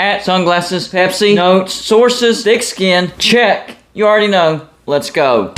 Hat, sunglasses, Pepsi, notes, sources, thick skin. Check. You already know. Let's go.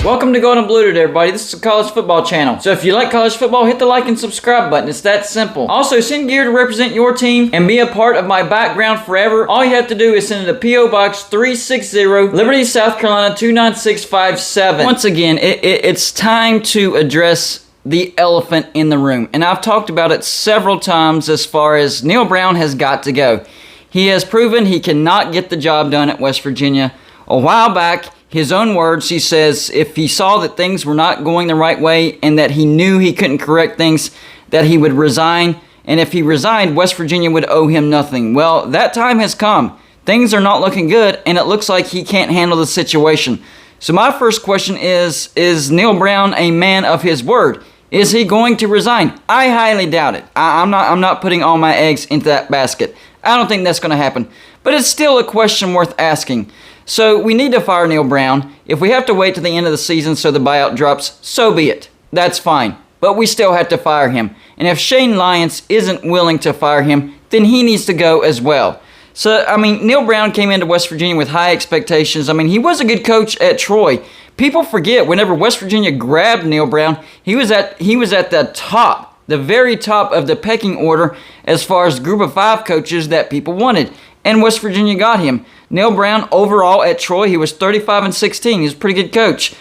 Welcome to Gold and Blue today, everybody. This is a college football channel. So if you like college football, hit the like and subscribe button. It's that simple. Also, send gear to represent your team and be a part of my background forever. All you have to do is send it to P.O. Box 360, Liberty, South Carolina 29657. Once again, it's time to address the elephant in the room. And I've talked about it several times as far as Neal Brown has got to go. He has proven he cannot get the job done at West Virginia. A while back, his own words, he says if he saw that things were not going the right way and that he knew he couldn't correct things, that he would resign. And if he resigned, West Virginia would owe him nothing. Well, that time has come. Things are not looking good, and it looks like he can't handle the situation. So my first question is Neal Brown a man of his word? Is he going to resign? I highly doubt it. I'm not putting all my eggs into that basket. I don't think that's going to happen. But it's still a question worth asking. So we need to fire Neal Brown. If we have to wait to the end of the season so the buyout drops, so be it. That's fine. But we still have to fire him. And if Shane Lyons isn't willing to fire him, then he needs to go as well. So, Neal Brown came into West Virginia with high expectations. He was a good coach at Troy. People forget whenever West Virginia grabbed Neal Brown, he was at the top, the very top of the pecking order as far as group of 5 coaches that people wanted. And West Virginia got him. Neal Brown, overall at Troy, he was 35-16. He was a pretty good coach.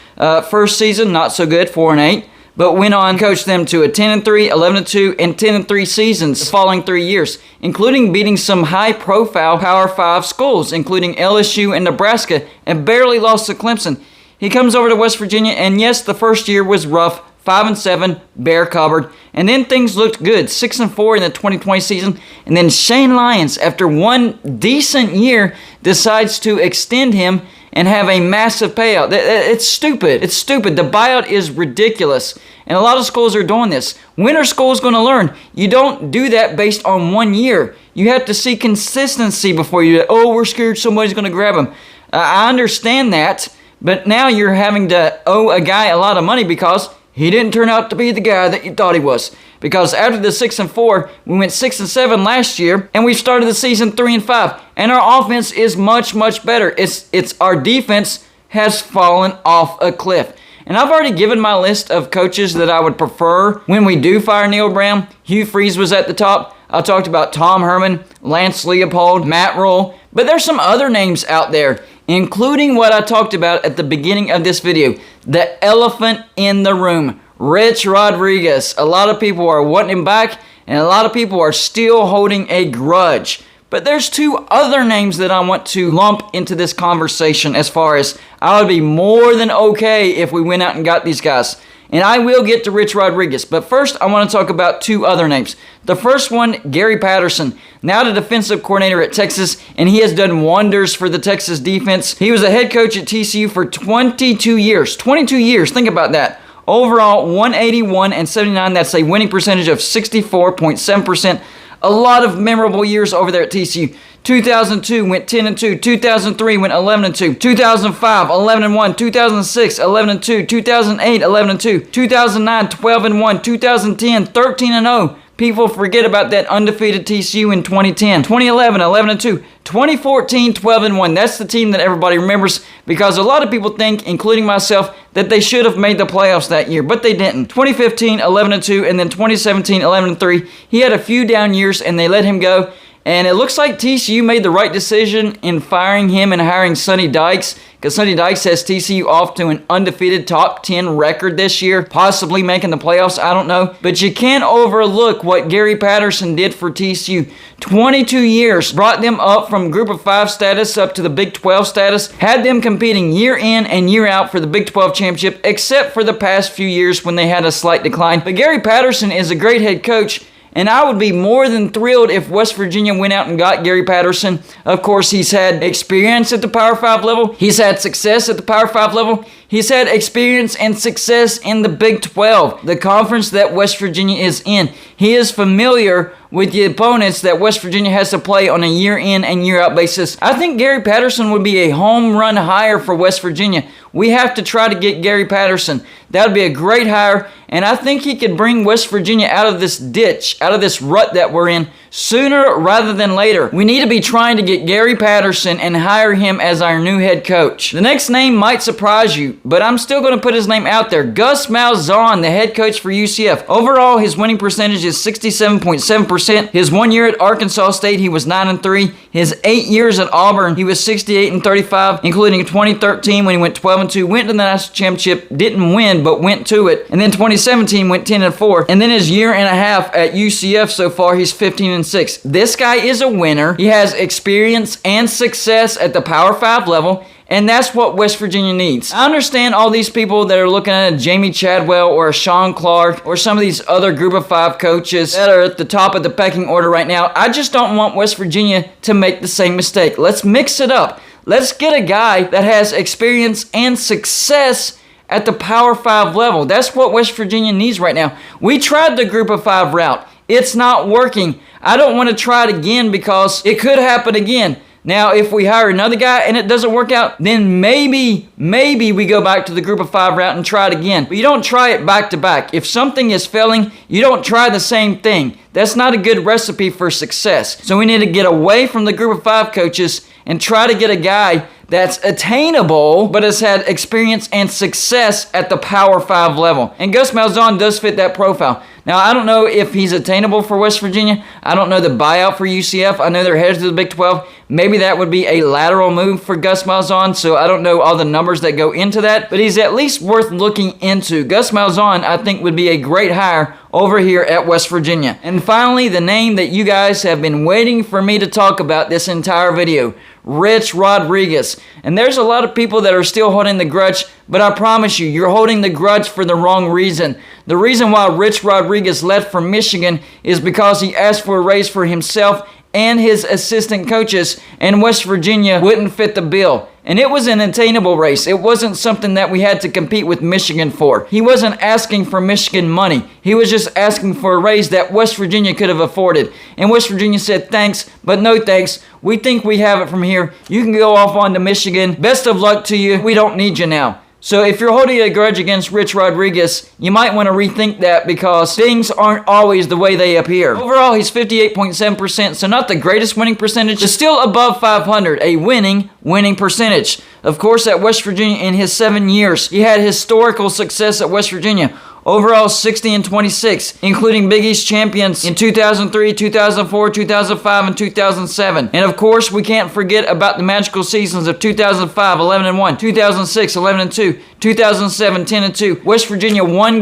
First season, not so good, 4-8. But went on to coach them to a 10-3, 11-2, and 10-3 seasons the following 3 years, including beating some high-profile Power 5 schools, including LSU and Nebraska, and barely lost to Clemson. He comes over to West Virginia, and yes, the first year was rough. 5-7, bare cupboard, and then things looked good. 6-4 in the 2020 season, and then Shane Lyons, after one decent year, decides to extend him and have a massive payout. It's stupid. It's stupid. The buyout is ridiculous, and a lot of schools are doing this. When are schools going to learn? You don't do that based on 1 year. You have to see consistency before you. Oh, we're scared somebody's going to grab him. I understand that, but now you're having to owe a guy a lot of money because he didn't turn out to be the guy that you thought he was. Because after the 6-4, we went 6-7 last year, and we started the season 3-5. And our offense is much, much better. It's our defense has fallen off a cliff. And I've already given my list of coaches that I would prefer when we do fire Neal Brown. Hugh Freeze was at the top. I talked about Tom Herman, Lance Leopold, Matt Rule. But there's some other names out there, including what I talked about at the beginning of this video, the elephant in the room, Rich Rodriguez. A lot of people are wanting him back, and a lot of people are still holding a grudge. But there's 2 other names that I want to lump into this conversation as far as I would be more than okay if we went out and got these guys. And I will get to Rich Rodriguez. But first, I want to talk about 2 other names. The first one, Gary Patterson, now the defensive coordinator at Texas, and he has done wonders for the Texas defense. He was a head coach at TCU for 22 years. 22 years, think about that. Overall, 181-79, that's a winning percentage of 64.7%. A lot of memorable years over there at TCU. 2002 went 10-2. 2003 went 11-2. 2005 11-1. 2006 11-2. 2008 11-2. 2009 12-1. 2010 13-0. People forget about that undefeated TCU in 2010. 2011 11-2. 2014 12-1. That's the team that everybody remembers because a lot of people think, including myself, that they should have made the playoffs that year, but they didn't. 2015 11-2, and then 2017 11-3. He had a few down years, and they let him go. And it looks like TCU made the right decision in firing him and hiring Sonny Dykes, because Sonny Dykes has TCU off to an undefeated top 10 record this year, possibly making the playoffs, I don't know. But you can't overlook what Gary Patterson did for TCU. 22 years, brought them up from Group of 5 status up to the Big 12 status, had them competing year in and year out for the Big 12 championship, except for the past few years when they had a slight decline. But Gary Patterson is a great head coach, and I would be more than thrilled if West Virginia went out and got Gary Patterson. Of course, he's had experience at the Power 5 level. He's had success at the Power 5 level. He's had experience and success in the Big 12, the conference that West Virginia is in. He is familiar with the opponents that West Virginia has to play on a year in and year out basis. I think Gary Patterson would be a home run hire for West Virginia. We have to try to get Gary Patterson. That would be a great hire, and I think he could bring West Virginia out of this ditch, out of this rut that we're in, sooner rather than later. We need to be trying to get Gary Patterson and hire him as our new head coach. The next name might surprise you, but I'm still going to put his name out there. Gus Malzahn, the head coach for UCF. Overall, his winning percentage is 67.7%. His 1 year at Arkansas State, he was 9-3. His 8 years at Auburn, he was 68-35, including 2013 when he went 12-2, went to the national championship, didn't win, but went to it. And then 2017 went 10-4. And then his year and a half at UCF so far, he's 15-6. This guy is a winner. He has experience and success at the Power 5 level. And that's what West Virginia needs. I understand all these people that are looking at a Jamie Chadwell or a Sean Clark or some of these other group of 5 coaches that are at the top of the pecking order right now. I just don't want West Virginia to make the same mistake. Let's mix it up. Let's get a guy that has experience and success at the Power 5 level. That's what West Virginia needs right now. We tried the group of 5 route. It's not working. I don't want to try it again because it could happen again. Now, if we hire another guy and it doesn't work out, then maybe we go back to the group of 5 route and try it again. But you don't try it back to back. If something is failing, you don't try the same thing. That's not a good recipe for success. So we need to get away from the group of 5 coaches and try to get a guy that's attainable, but has had experience and success at the Power 5 level. And Gus Malzahn does fit that profile. Now, I don't know if he's attainable for West Virginia. I don't know the buyout for UCF. I know they're headed to the Big 12. Maybe that would be a lateral move for Gus Malzahn, so I don't know all the numbers that go into that, but he's at least worth looking into. Gus Malzahn, I think, would be a great hire over here at West Virginia. And finally, the name that you guys have been waiting for me to talk about this entire video, Rich Rodriguez. And there's a lot of people that are still holding the grudge, but I promise you, you're holding the grudge for the wrong reason. The reason why Rich Rodriguez left from Michigan is because he asked for a raise for himself and his assistant coaches, and West Virginia wouldn't fit the bill. And it was an attainable race. It wasn't something that we had to compete with Michigan for. He wasn't asking for Michigan money. He was just asking for a raise that West Virginia could have afforded. And West Virginia said, thanks, but no thanks. We think we have it from here. You can go off on to Michigan. Best of luck to you. We don't need you now. So if you're holding a grudge against Rich Rodriguez, you might want to rethink that because things aren't always the way they appear. Overall, he's 58.7%, so not the greatest winning percentage, but still above 500, a winning percentage. Of course, at West Virginia in his 7 years, he had historical success at West Virginia. Overall, 60-26, including Big East champions in 2003, 2004, 2005, and 2007. And of course, we can't forget about the magical seasons of 2005, 11-1, 2006, 11-2, 2007, 10-2. West Virginia one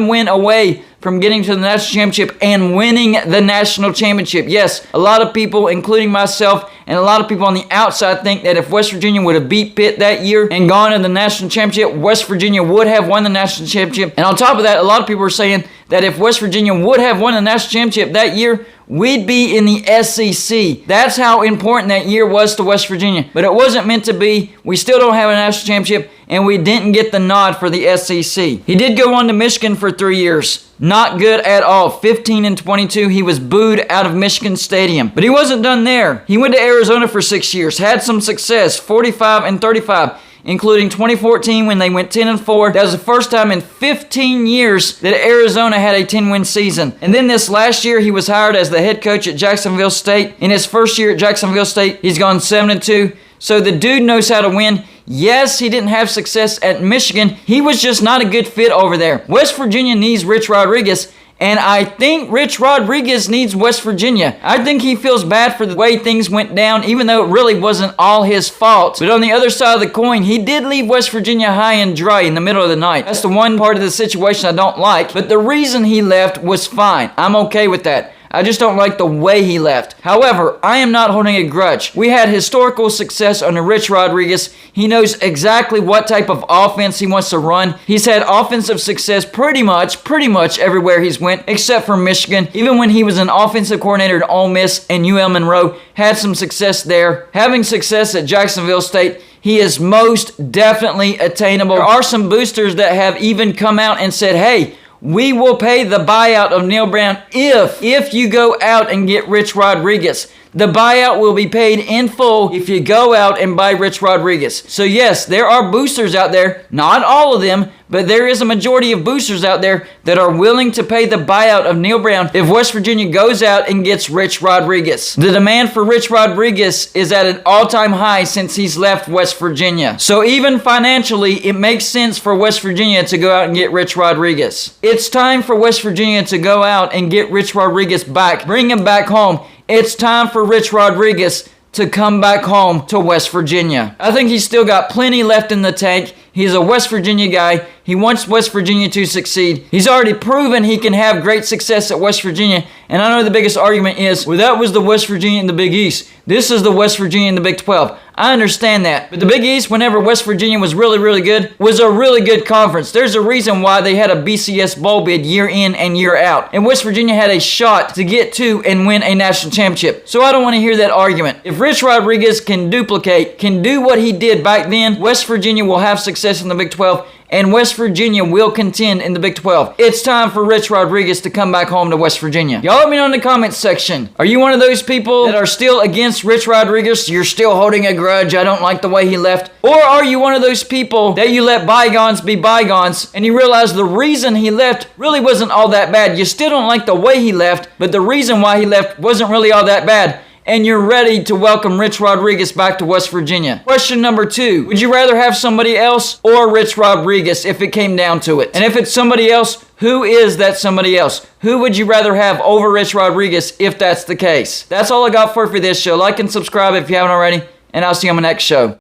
win away from getting to the national championship and winning the national championship. Yes, a lot of people, including myself, and a lot of people on the outside think that if West Virginia would have beat Pitt that year and gone to the national championship, West Virginia would have won the national championship. And on top of that, a lot of people are saying that if West Virginia would have won the national championship that year, we'd be in the SEC. That's how important that year was to West Virginia. But it wasn't meant to be. We still don't have a national championship, and we didn't get the nod for the SEC. He did go on to Michigan for 3 years. Not good at all. 15-22. He was booed out of Michigan Stadium. But he wasn't done there. He went to Arizona for 6 years. Had some success. 45-35. Including 2014 when they went 10-4. That was the first time in 15 years that Arizona had a 10-win season. And then this last year, he was hired as the head coach at Jacksonville State. In his first year at Jacksonville State, he's gone 7-2. So the dude knows how to win. Yes, he didn't have success at Michigan. He was just not a good fit over there. West Virginia needs Rich Rodriguez. And I think Rich Rodriguez needs West Virginia. I think he feels bad for the way things went down, even though it really wasn't all his fault. But on the other side of the coin, he did leave West Virginia high and dry in the middle of the night. That's the one part of the situation I don't like. But the reason he left was fine. I'm okay with that. I just don't like the way he left. However, I am not holding a grudge. We had historical success under Rich Rodriguez. He knows exactly what type of offense he wants to run. He's had offensive success pretty much everywhere he's went, except for Michigan. Even when he was an offensive coordinator at Ole Miss and UL Monroe, had some success there. Having success at Jacksonville State, he is most definitely attainable. There are some boosters that have even come out and said, hey, we will pay the buyout of Neal Brown if you go out and get Rich Rodriguez. The buyout will be paid in full if you go out and buy Rich Rodriguez. So yes, there are boosters out there, not all of them, but there is a majority of boosters out there that are willing to pay the buyout of Neal Brown if West Virginia goes out and gets Rich Rodriguez. The demand for Rich Rodriguez is at an all-time high since he's left West Virginia. So even financially, it makes sense for West Virginia to go out and get Rich Rodriguez. It's time for West Virginia to go out and get Rich Rodriguez back, bring him back home. It's time for Rich Rodriguez to come back home to West Virginia. I think he's still got plenty left in the tank. He's a West Virginia guy. He wants West Virginia to succeed. He's already proven he can have great success at West Virginia. And I know the biggest argument is, well, that was the West Virginia in the Big East. This is the West Virginia in the Big 12. I understand that. But the Big East, whenever West Virginia was really, really good, was a really good conference. There's a reason why they had a BCS bowl bid year in and year out. And West Virginia had a shot to get to and win a national championship. So I don't want to hear that argument. If Rich Rodriguez can duplicate, can do what he did back then, West Virginia will have success in the Big 12. And West Virginia will contend in the Big 12. It's time for Rich Rodriguez to come back home to West Virginia. Y'all let me know in the comments section. Are you one of those people that are still against Rich Rodriguez? You're still holding a grudge. I don't like the way he left. Or are you one of those people that you let bygones be bygones and you realize the reason he left really wasn't all that bad? You still don't like the way he left, but the reason why he left wasn't really all that bad. And you're ready to welcome Rich Rodriguez back to West Virginia. Question number 2. Would you rather have somebody else or Rich Rodriguez if it came down to it? And if it's somebody else, who is that somebody else? Who would you rather have over Rich Rodriguez if that's the case? That's all I got for this show. Like and subscribe if you haven't already, and I'll see you on my next show.